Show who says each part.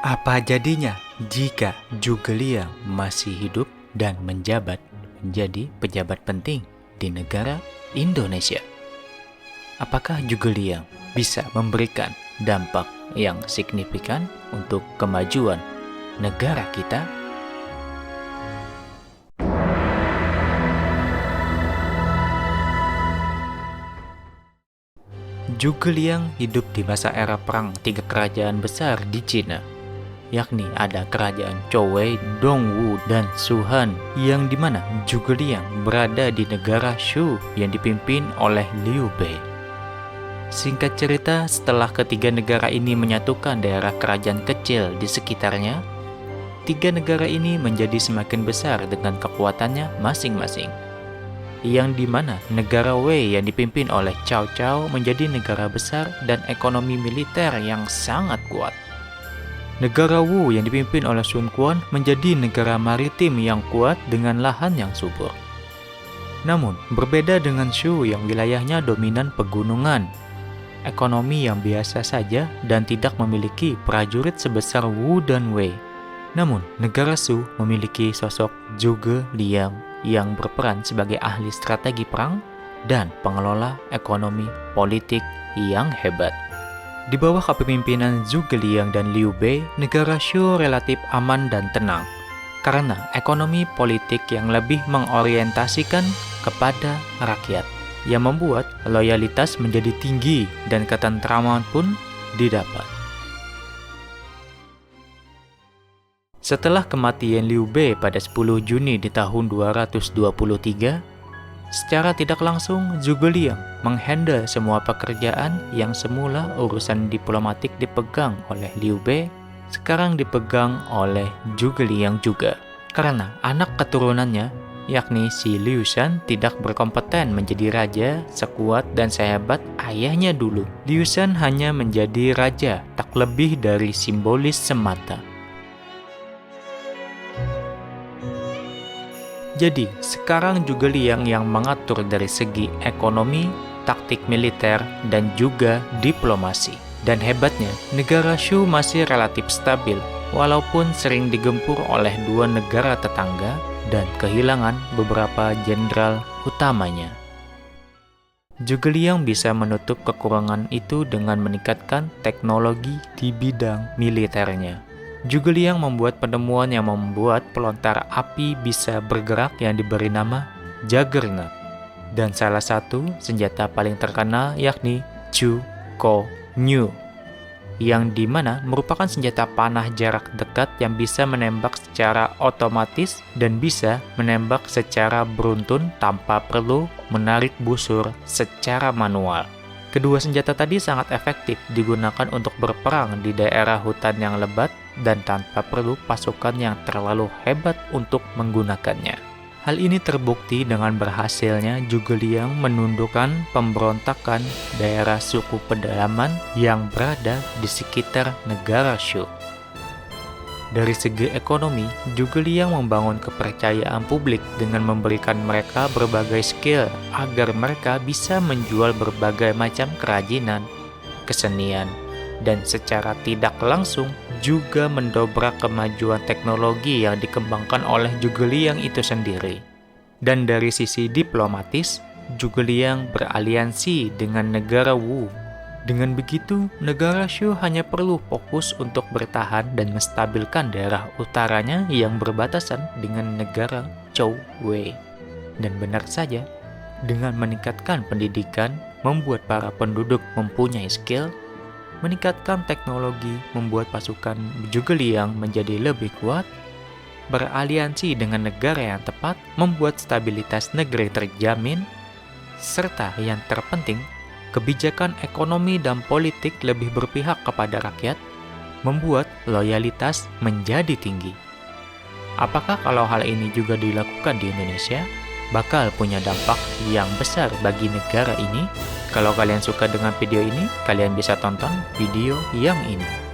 Speaker 1: Apa jadinya jika Zhuge Liang masih hidup dan menjabat menjadi pejabat penting di negara Indonesia? Apakah Zhuge Liang bisa memberikan dampak yang signifikan untuk kemajuan negara kita? Zhuge Liang hidup di masa era perang tiga kerajaan besar di Cina, yakni ada kerajaan Zhou Wei, Dongwu, dan Shuhan, yang dimana Zhuge Liang berada di negara Shu yang dipimpin oleh Liu Bei. Singkat cerita, setelah ketiga negara ini menyatukan daerah kerajaan kecil di sekitarnya, tiga negara ini menjadi semakin besar dengan kekuatannya masing-masing. Yang dimana negara Wei yang dipimpin oleh Cao Cao menjadi negara besar dan ekonomi militer yang sangat kuat. Negara Wu yang dipimpin oleh Sun Quan menjadi negara maritim yang kuat dengan lahan yang subur. Namun, berbeda dengan Shu yang wilayahnya dominan pegunungan, ekonomi yang biasa saja dan tidak memiliki prajurit sebesar Wu dan Wei. Namun, negara Shu memiliki sosok Zhuge Liang yang berperan sebagai ahli strategi perang dan pengelola ekonomi politik yang hebat. Di bawah kepemimpinan Zhuge Liang dan Liu Bei, negara Shu relatif aman dan tenang karena ekonomi politik yang lebih mengorientasikan kepada rakyat, yang membuat loyalitas menjadi tinggi dan ketentraman pun didapat. Setelah kematian Liu Bei pada 10 Juni di tahun 223, secara tidak langsung Zhuge Liang menghandle semua pekerjaan yang semula urusan diplomatik dipegang oleh Liu Bei, sekarang dipegang oleh Zhuge Liang juga. Karena anak keturunannya, yakni si Liu Shan, tidak berkompeten menjadi raja sekuat dan sehebat ayahnya dulu. Liu Shan hanya menjadi raja, tak lebih dari simbolis semata. Jadi, sekarang Zhuge Liang yang mengatur dari segi ekonomi, taktik militer, dan juga diplomasi. Dan hebatnya, negara Shu masih relatif stabil, walaupun sering digempur oleh dua negara tetangga dan kehilangan beberapa jenderal utamanya. Zhuge Liang bisa menutup kekurangan itu dengan meningkatkan teknologi di bidang militernya. Zhuge Liang membuat penemuan yang membuat pelontar api bisa bergerak yang diberi nama Juggernaut. Dan salah satu senjata paling terkenal yakni Chu Ko Nyu, yang dimana merupakan senjata panah jarak dekat yang bisa menembak secara otomatis dan bisa menembak secara beruntun tanpa perlu menarik busur secara manual. Kedua senjata tadi sangat efektif digunakan untuk berperang di daerah hutan yang lebat dan tanpa perlu pasukan yang terlalu hebat untuk menggunakannya. Hal ini terbukti dengan berhasilnya Zhuge Liang menundukkan pemberontakan daerah suku pedalaman yang berada di sekitar negara Shu. Dari segi ekonomi, Zhuge Liang membangun kepercayaan publik dengan memberikan mereka berbagai skill agar mereka bisa menjual berbagai macam kerajinan, kesenian, dan secara tidak langsung juga mendobrak kemajuan teknologi yang dikembangkan oleh Zhuge Liang itu sendiri. Dan dari sisi diplomatis, Zhuge Liang beraliansi dengan negara Wu. Dengan begitu, negara Shu hanya perlu fokus untuk bertahan dan menstabilkan daerah utaranya yang berbatasan dengan negara Zhou Wei. Dan benar saja, dengan meningkatkan pendidikan, membuat para penduduk mempunyai skill, meningkatkan teknologi, membuat pasukan Zhuge Liang menjadi lebih kuat, beraliansi dengan negara yang tepat, membuat stabilitas negeri terjamin, serta yang terpenting, kebijakan ekonomi dan politik lebih berpihak kepada rakyat, membuat loyalitas menjadi tinggi. Apakah kalau hal ini juga dilakukan di Indonesia, bakal punya dampak yang besar bagi negara ini? Kalau kalian suka dengan video ini, kalian bisa tonton video yang ini.